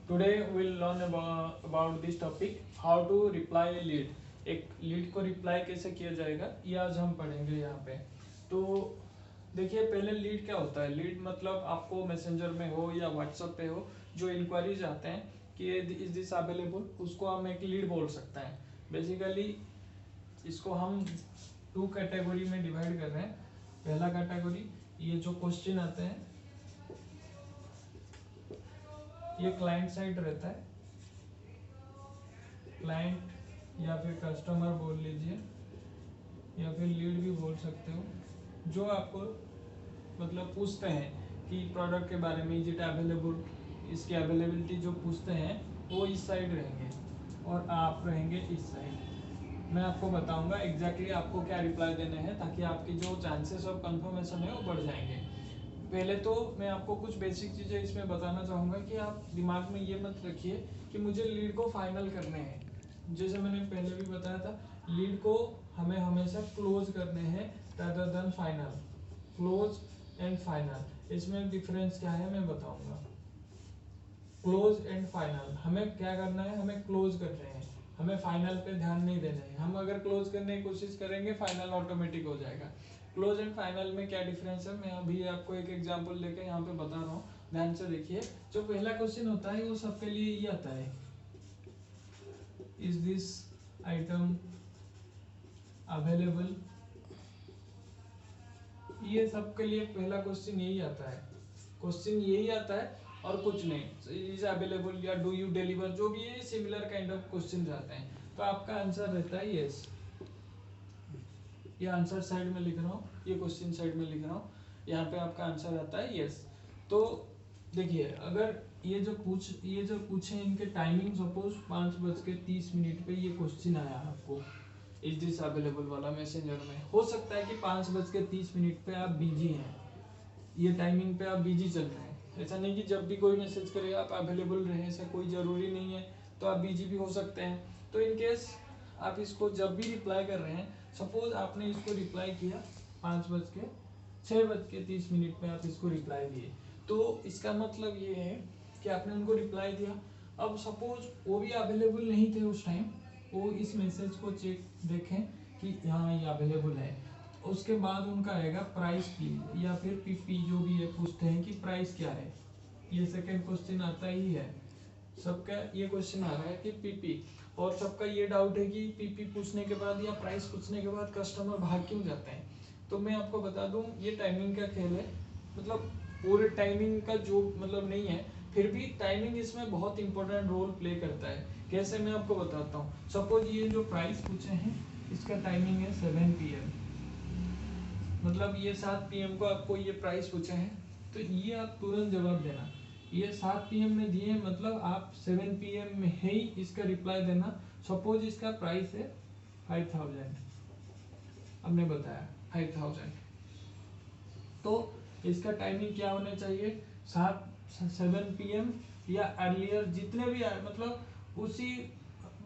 Today we'll learn about this topic, how to reply lead. एक lead को reply कैसे किया जाएगा ये आज हम पढ़ेंगे यहाँ पे। तो देखिए, पहले लीड क्या होता है। लीड मतलब आपको मैसेंजर में हो या व्हाट्सएप पे हो जो इंक्वायरीज आते हैं कि इज दिस अवेलेबल, उसको हम एक लीड बोल सकते हैं। बेसिकली इसको हम टू कैटेगरी में डिवाइड कर रहे हैं। पहला कैटेगरी, ये जो क्वेश्चन आते हैं ये क्लाइंट साइड रहता है, क्लाइंट या फिर कस्टमर बोल लीजिए या फिर लीड भी बोल सकते हो, जो आपको मतलब पूछते हैं कि प्रोडक्ट के बारे में, इज इट अवेलेबल, इसकी अवेलेबिलिटी जो पूछते हैं वो इस साइड रहेंगे और आप रहेंगे इस साइड। मैं आपको बताऊंगा एग्जैक्टली आपको क्या रिप्लाई देने हैं ताकि आपकी जो चांसेस ऑफ कंफर्मेशन है वो बढ़ जाएंगे। पहले तो मैं आपको कुछ बेसिक चीज़ें इसमें बताना चाहूँगा कि आप दिमाग में ये मत रखिए कि मुझे लीड को फाइनल करने हैं। जैसे मैंने पहले भी बताया था, लीड को हमें हमेशा क्लोज करने हैं rather than final. Close and final, इसमें डिफरेंस क्या है मैं बताऊंगा। क्लोज एंड फाइनल, हमें क्या करना है, हमें क्लोज कर रहे हैं, हमें फाइनल पे ध्यान नहीं देना है। हम अगर क्लोज करने की कोशिश करेंगे फाइनल ऑटोमेटिक हो जाएगा। क्लोज एंड फाइनल में क्या डिफरेंस है मैं अभी आपको एक एग्जांपल लेके यहाँ पे बता रहा हूँ, ध्यान से देखिए। जो पहला क्वेश्चन होता है वो सबके लिए ये आता है, इज दिस आइटम अवेलेबल। ये सबके लिए पहला क्वेश्चन यही आता है, क्वेश्चन यही आता है और कुछ नहीं। इज अवेलेबल या डू यू डिलीवर, जो भी है सिमिलर काइंड ऑफ क्वेश्चन आते हैं। तो आपका आंसर रहता है यस। ये आंसर साइड में लिख रहा हूँ, ये क्वेश्चन साइड में लिख रहा हूँ, यहाँ पे आपका आंसर आता है यस। तो देखिए, अगर ये जो पूछे इनके टाइमिंग, सपोज 5:30 पे ये क्वेश्चन आया आपको, इज दिस अवेलेबल वाला मैसेंजर में, हो सकता है कि 5:30 पे आप बिजी हैं, ये टाइमिंग पे आप बिजी चल रहे हैं। ऐसा नहीं कि जब भी कोई मैसेज करेगा आप अवेलेबल रहे, ऐसा कोई जरूरी नहीं है, तो आप बिजी भी हो सकते हैं। तो इन केस आप इसको जब भी रिप्लाई कर रहे हैं, सपोज आपने इसको रिप्लाई किया 6:30 पे आप इसको रिप्लाई दिए, तो इसका मतलब ये है कि आपने उनको रिप्लाई दिया। अब सपोज वो भी अवेलेबल नहीं थे उस टाइम, वो इस मैसेज को चेक देखें कि हाँ ये अवेलेबल है, उसके बाद उनका आएगा प्राइस प्लीज या फिर पीपी, जो भी है पूछते हैं कि प्राइस क्या है। ये सेकंड क्वेश्चन आता ही है सबका, ये क्वेश्चन आ रहा है कि पीपी, और सबका ये डाउट है कि पीपी पूछने के बाद या प्राइस पूछने के बाद कस्टमर भाग क्यों जाते हैं। तो मैं आपको बता दूं, ये टाइमिंग का खेल है, मतलब पूरे टाइमिंग का जो मतलब नहीं है, फिर भी टाइमिंग इसमें बहुत इंपॉर्टेंट रोल प्ले करता है। कैसे मैं आपको बताता हूँ। सपोज ये जो प्राइस पूछे हैं इसका टाइमिंग है 7 PM, मतलब ये 7 PM को आपको ये प्राइस पूछे हैं, तो ये आप तुरंत जवाब देना। ये 7 PM में दिए, मतलब आप 7 PM में ही इसका रिप्लाई देना। सपोज इसका प्राइस है 5000, हमने बताया 5000, तो इसका टाइमिंग क्या होना चाहिए, 7 PM या अर्लियर, जितने भी मतलब उसी,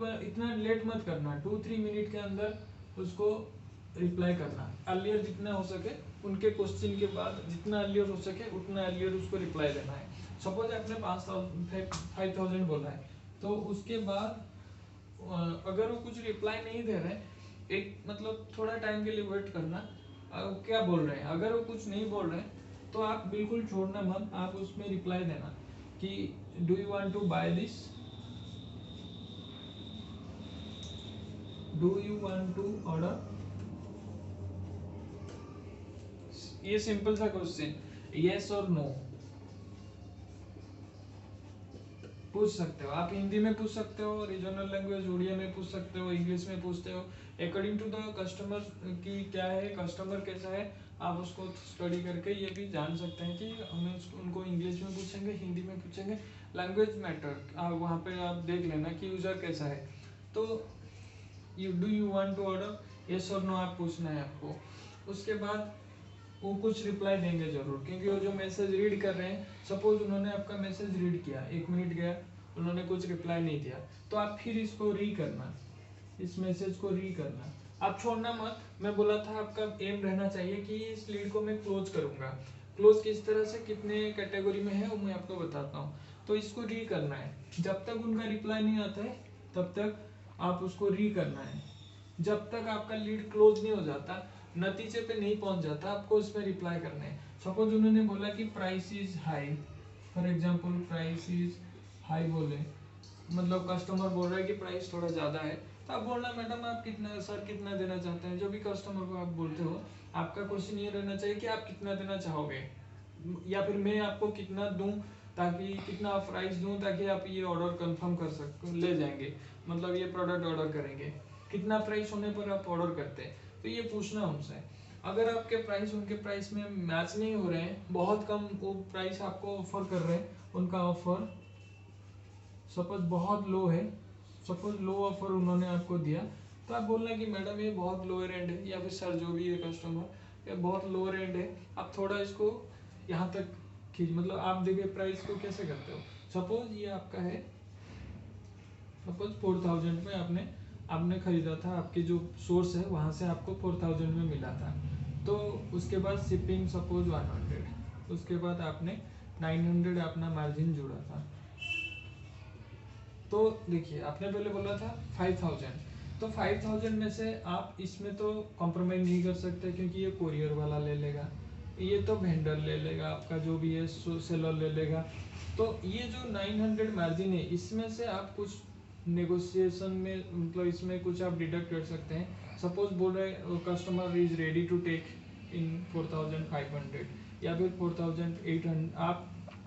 इतना लेट मत करना, 2-3 मिनट के अंदर उसको रिप्लाई करना। अर्लियर जितना हो सके, उनके क्वेश्चन के बाद जितना अर्लियर हो सके उतना अर्लियर उसको रिप्लाई देना है। सपोज आपने 5000 बोला है, तो उसके बाद अगर वो कुछ रिप्लाई नहीं दे रहे, एक मतलब थोड़ा टाइम के लिए वेट करना। क्या बोल रहे हैं, अगर वो कुछ नहीं बोल रहे तो आप बिल्कुल छोड़ना मत, आप उसमें रिप्लाई देना कि do you want to buy this, do you want to order. ये सिंपल सा क्वेश्चन, यस और नो पूछ सकते हो। आप हिंदी में पूछ सकते हो, रीजनल लैंग्वेज उड़िया में पूछ सकते हो, इंग्लिश में पूछते हो, अकॉर्डिंग टू द कस्टमर की क्या है, कस्टमर कैसा है, आप उसको स्टडी करके ये भी जान सकते हैं कि हमें उनको इंग्लिश में पूछेंगे, हिंदी में पूछेंगे। लैंग्वेज मैटर, आप वहाँ पे आप देख लेना कि यूजर कैसा है। तो do you want to order, yes और नो आप पूछना है आपको। उसके बाद वो कुछ रिप्लाई देंगे जरूर, क्योंकि वो जो मैसेज रीड कर रहे हैं, सपोज उन्होंने आपका मैसेज रीड किया, 1 मिनट गया, उन्होंने कुछ रिप्लाई नहीं दिया, तो आप फिर इसको री करना, इस मैसेज को री करना, आप छोड़ना मत। मैं बोला था आपका एम रहना चाहिए कि इस लीड को मैं क्लोज करूंगा। क्लोज किस तरह से, कितने कैटेगरी में है वो मैं आपको बताता हूँ। तो इसको री करना है। जब तक उनका रिप्लाई नहीं आता है तब तक आप उसको री करना है। जब तक आपका लीड क्लोज नहीं हो जाता, नतीजे पे नहीं पहुंच जाता, आपको उसमें रिप्लाई करना है। सपोज उन्होंने बोला कि price is high, for example price is high बोले, मतलब कस्टमर बोल रहा है कि प्राइस थोड़ा ज़्यादा है, तो आप बोलना मैडम आप कितना, सर कितना देना चाहते हैं। जो भी कस्टमर को आप बोलते हो, आपका क्वेश्चन ये रहना चाहिए कि आप कितना देना चाहोगे, या फिर मैं आपको कितना दूं, ताकि कितना प्राइस दूं ताकि आप ये ऑर्डर कंफर्म कर सकते, ले जाएंगे, मतलब ये प्रोडक्ट ऑर्डर करेंगे, कितना प्राइस होने पर आप ऑर्डर करते हैं। तो ये पूछना उनसे। अगर आपके प्राइस उनके प्राइस में मैच नहीं हो रहे हैं, बहुत कम वो प्राइस आपको ऑफर कर रहे हैं, उनका ऑफर सपोज बहुत लो है, सपोज लो ऑफर उन्होंने आपको दिया, तो आप बोलना कि मैडम ये बहुत लोअर एंड है, या फिर सर जो भी है कस्टमर, ये बहुत लोअर एंड है, आप थोड़ा इसको यहाँ तक खींच, मतलब आप देखिए प्राइस को कैसे करते हो। सपोज ये आपका है, सपोज 4000 में आपने खरीदा था, आपके जो सोर्स है वहाँ से आपको 4000 में मिला था। तो उसके बाद शिपिंग सपोज 100, उसके बाद आपने 900 अपना मार्जिन जोड़ा था। तो देखिए आपने पहले बोला था 5000, तो 5000 में से आप इसमें तो कॉम्प्रोमाइज नहीं कर सकते, क्योंकि ये कोरियर वाला ले लेगा, ये तो वेंडर ले लेगा, आपका जो भी है सेलर ले लेगा। तो ये जो 900 मार्जिन है, इसमें से आप कुछ नेगोशिएशन में, मतलब इसमें कुछ आप डिडक्ट कर सकते हैं। सपोज बोल रहे customer is ready to take in 4500 या फिर 4800,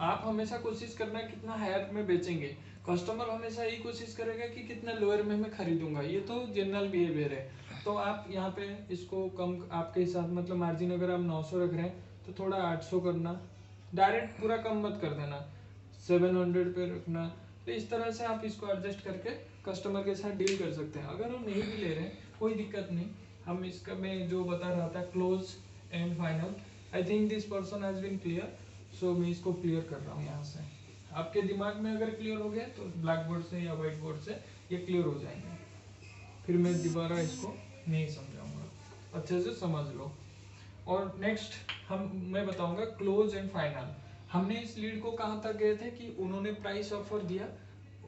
आप हमेशा कोशिश करना कितना हायर में बेचेंगे, कस्टमर हमेशा यही कोशिश करेगा कि कितना लोअर में मैं खरीदूंगा, ये तो जनरल बिहेवियर है। तो आप यहाँ पे इसको कम आपके हिसाब, मतलब मार्जिन अगर आप 900 रख रहे हैं तो थोड़ा 800 करना, डायरेक्ट पूरा कम मत कर देना, 700 पे रखना। तो इस तरह से आप इसको एडजस्ट करके कस्टमर के साथ डील कर सकते हैं। अगर वो नहीं भी ले रहे हैं कोई दिक्कत नहीं, हम इसका मैं जो बता रहा था close and final, I think this person has been clear, so मैं इसको क्लियर कर रहा हूँ यहाँ से। आपके दिमाग में अगर क्लियर हो गया तो ब्लैक बोर्ड से या व्हाइट बोर्ड से ये क्लियर हो जाएंगे, फिर मैं दोबारा इसको नहीं समझाऊंगा, अच्छे से समझ लो। और नेक्स्ट मैं बताऊंगा क्लोज एंड फाइनल। हमने इस लीड को कहाँ तक गए थे कि उन्होंने प्राइस ऑफर दिया,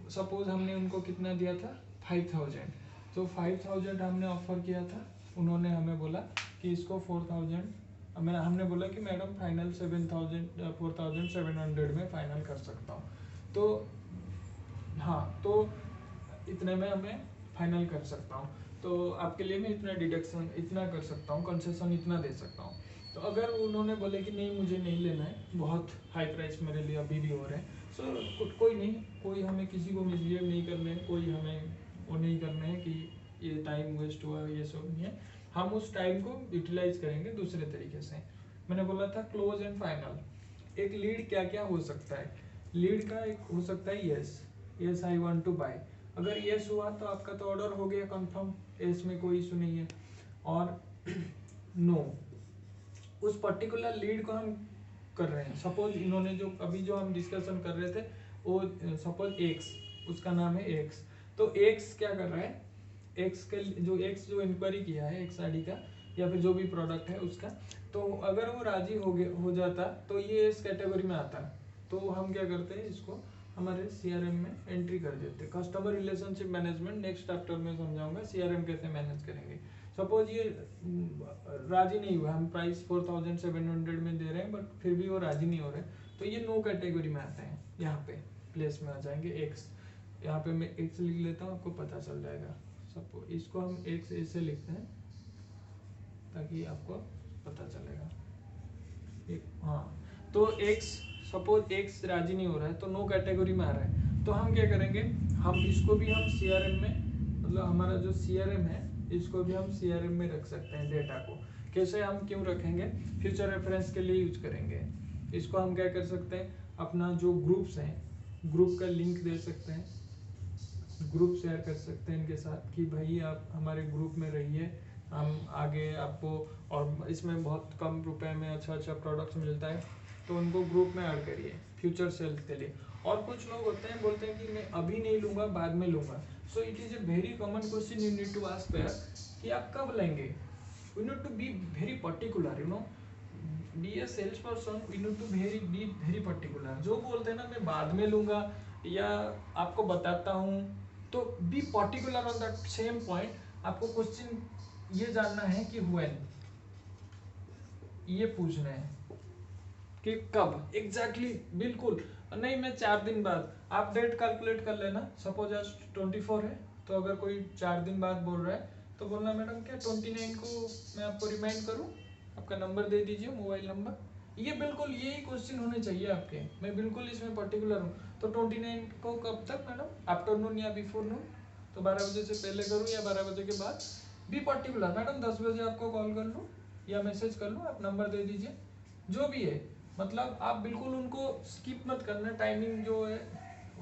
सपोज हमने उनको कितना दिया था 5000, तो 5000 हमने ऑफर किया था, उन्होंने हमें बोला कि इसको 4000, हमने बोला कि मैडम फाइनल 4700 में फाइनल कर सकता हूँ, तो हाँ, तो इतने में हमें फाइनल कर सकता हूँ, तो आपके लिए मैं इतना डिडक्शन इतना कर सकता हूँ, कंसेशन इतना दे सकता हूँ। तो अगर उन्होंने बोले कि नहीं मुझे नहीं लेना है, बहुत हाई प्राइस मेरे लिए अभी भी हो रहे हैं, सो कोई नहीं, कोई हमें किसी को मिसबिहेव नहीं करने हैं, कोई हमें वो नहीं करना है कि ये टाइम वेस्ट हुआ, ये सब नहीं है। हम उस टाइम को यूटिलाइज करेंगे दूसरे तरीके से। मैंने बोला था क्लोज एंड फाइनल। एक लीड क्या क्या हो सकता है, लीड का एक हो सकता है yes I want to buy, अगर यस हुआ तो आपका तो ऑर्डर हो गया कंफर्म, इसमें कोई इशू नहीं है। और नो, उस पर्टिकुलर लीड को हम कर रहे हैं, सपोज इन्होंने जो अभी जो हम डिस्कशन कर रहे थे वो सपोज एक्स, उसका नाम है एक्स, तो एक्स क्या कर रहा है, एक्स जो इंक्वायरी किया है एक्स आईडी का या फिर जो भी प्रोडक्ट है उसका, तो अगर वो राजी हो जाता तो ये इस कैटेगरी में आता, तो हम क्या करते हैं इसको हमारे सीआरएम में एंट्री कर देते हैं। Customer relationship management next chapter में समझाऊंगा, सीआरएम कैसे मैनेज करेंगे। सपोज ये राजी नहीं हुआ, हम प्राइस 4700 में दे रहे हैं बट फिर भी वो राजी नहीं हो रहे, तो ये नो कैटेगरी में आते हैं, यहाँ पे प्लेस में आ जाएंगे एक्स। यहाँ पे मैं एक्स लिख लेता हूँ, आपको पता चल जाएगा। सपोज इसको हम एक्स ऐसे लिखते हैं ताकि आपको पता चलेगा। हाँ, तो एक्स, सपोज एक्स राजी नहीं हो रहा है तो नो कैटेगरी में आ रहा है, तो हम क्या करेंगे, हम इसको भी हम सीआरएम में, मतलब हमारा जो सीआरएम है इसको भी हम सीआरएम में रख सकते हैं। डेटा को कैसे हम क्यों रखेंगे, फ्यूचर रेफरेंस के लिए यूज करेंगे। इसको हम क्या कर सकते हैं, अपना जो ग्रुप्स हैं, ग्रुप का लिंक दे सकते हैं, ग्रुप शेयर कर सकते हैं इनके साथ कि भाई आप हमारे ग्रुप में रहिए, हम आगे आपको, और इसमें बहुत कम रुपए में अच्छा प्रोडक्ट्स मिलता है, तो उनको ग्रुप में ऐड करिए फ्यूचर सेल्स के लिए। और कुछ लोग होते हैं बोलते हैं कि मैं अभी नहीं लूंगा, बाद में लूंगा। So it is a very common question you need to ask there कि आप कब लेंगे। You need to be very particular, you know, be a sales person you need to be very particular. जो बोलते हैं ना मैं बाद में लूंगा या आपको बताता हूँ, तो be particular on that same point. आपको क्वेश्चन ये जानना है कि व्हेन, ये पूछना है कि कब एग्जैक्टली बिल्कुल नहीं, मैं 4 दिन बाद, आप डेट कैलकुलेट कर लेना। सपोज आज 24 है, तो अगर कोई 4 दिन बाद बोल रहा है तो बोलना मैडम क्या 29 को मैं आपको रिमाइंड करूं, आपका नंबर दे दीजिए, मोबाइल नंबर। ये बिल्कुल यही क्वेश्चन होने चाहिए आपके, मैं बिल्कुल इसमें पर्टिकुलर हूँ। तो 29 को कब तक मैडम, आफ्टरनून या बिफोर नून, तो 12 बजे से पहले करूँ या 12 बजे के बाद। बी पर्टिकुलर मैडम, 10 बजे आपको कॉल कर लूँ या मैसेज कर लूँ, आप नंबर दे दीजिए, जो भी है। मतलब आप बिल्कुल उनको स्किप मत करना, टाइमिंग जो है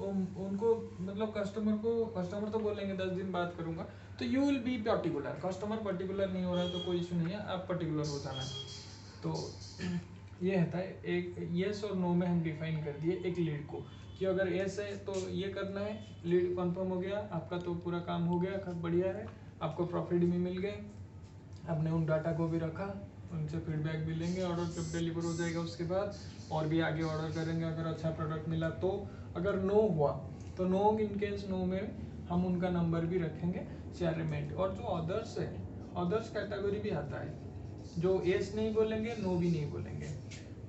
उनको, मतलब कस्टमर तो बोलेंगे 10 दिन बाद करूंगा, तो you will be particular. Customer particular नहीं हो रहा है तो कोई इशू नहीं है, आप पर्टिकुलर हो जाना। तो ये रहता है, एक येस और नो में हम डिफाइन कर दिए एक लीड को, कि अगर येस है तो ये करना है, लीड कंफर्म हो गया आपका तो पूरा काम हो गया, सब बढ़िया है, आपको प्रॉफिट भी मिल गए, आपने उन डाटा को भी रखा, उनसे फीडबैक भी लेंगे, ऑर्डर जब डिलीवर हो जाएगा उसके बाद और भी आगे ऑर्डर करेंगे अगर अच्छा प्रोडक्ट मिला तो। अगर नो हुआ तो नो, इन केस नो में हम उनका नंबर भी रखेंगे शेयरमेंट। और जो अदर्स है, अदर्स कैटेगरी भी आता है, जो एस नहीं बोलेंगे, नो भी नहीं बोलेंगे,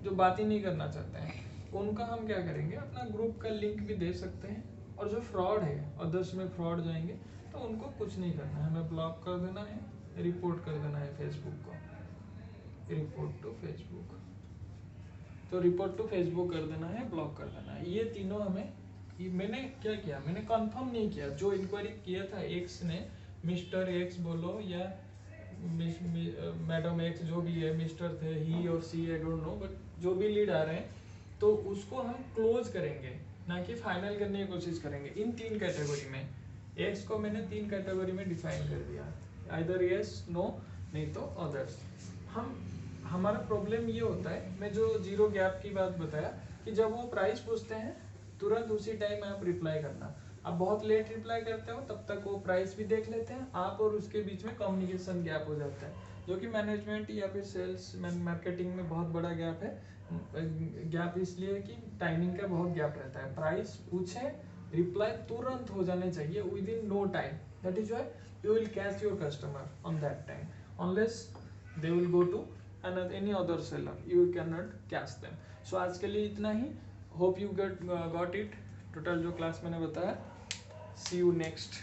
जो बात ही नहीं करना चाहते हैं, उनका हम क्या करेंगे, अपना ग्रुप का लिंक भी दे सकते हैं। और जो फ्रॉड है, अदर्स में फ्रॉड जाएंगे तो उनको कुछ नहीं करना है, हमें ब्लॉक कर देना है, रिपोर्ट कर देना है फेसबुक को, रिपोर्ट टू फेसबुक, तो रिपोर्ट टू फेसबुक कर देना है, ब्लॉक कर देना है। ये तीनों हमें, मैंने क्या किया, मैंने कंफर्म नहीं किया, जो इंक्वायरी किया था एक्स ने, मिस्टर एक्स बोलो या मैडम एक्स, जो भी है, मिस्टर थे, ही और सी, आई डोंट नो, बट जो भी लीड आ रहे हैं तो उसको हम क्लोज करेंगे, ना कि फाइनल करने की कोशिश करेंगे। इन 3 कैटेगरी में, एक्स को मैंने 3 कैटेगरी में डिफाइन कर दिया, आइदर यस, नो, नहीं तो अदर्स। हमारा प्रॉब्लम ये होता है, मैं जो जीरो गैप की बात बताया, कि जब वो प्राइस पूछते हैं तुरंत उसी टाइम आप रिप्लाई करना। आप बहुत लेट रिप्लाई करते हो तब तक वो प्राइस भी देख लेते हैं, आप और उसके बीच में कम्युनिकेशन गैप हो जाता है, जो कि मैनेजमेंट या फिर सेल्स मार्केटिंग में बहुत बड़ा गैप है। गैप इसलिए कि टाइमिंग का बहुत गैप रहता है, प्राइस पूछे रिप्लाई तुरंत हो जाने चाहिए, within no time. That is why you will catch your customer on that time, unless they will go to any other seller, you cannot catch them. So आज के लिए इतना ही, hope you got it, total जो class मैंने बताया। See you next.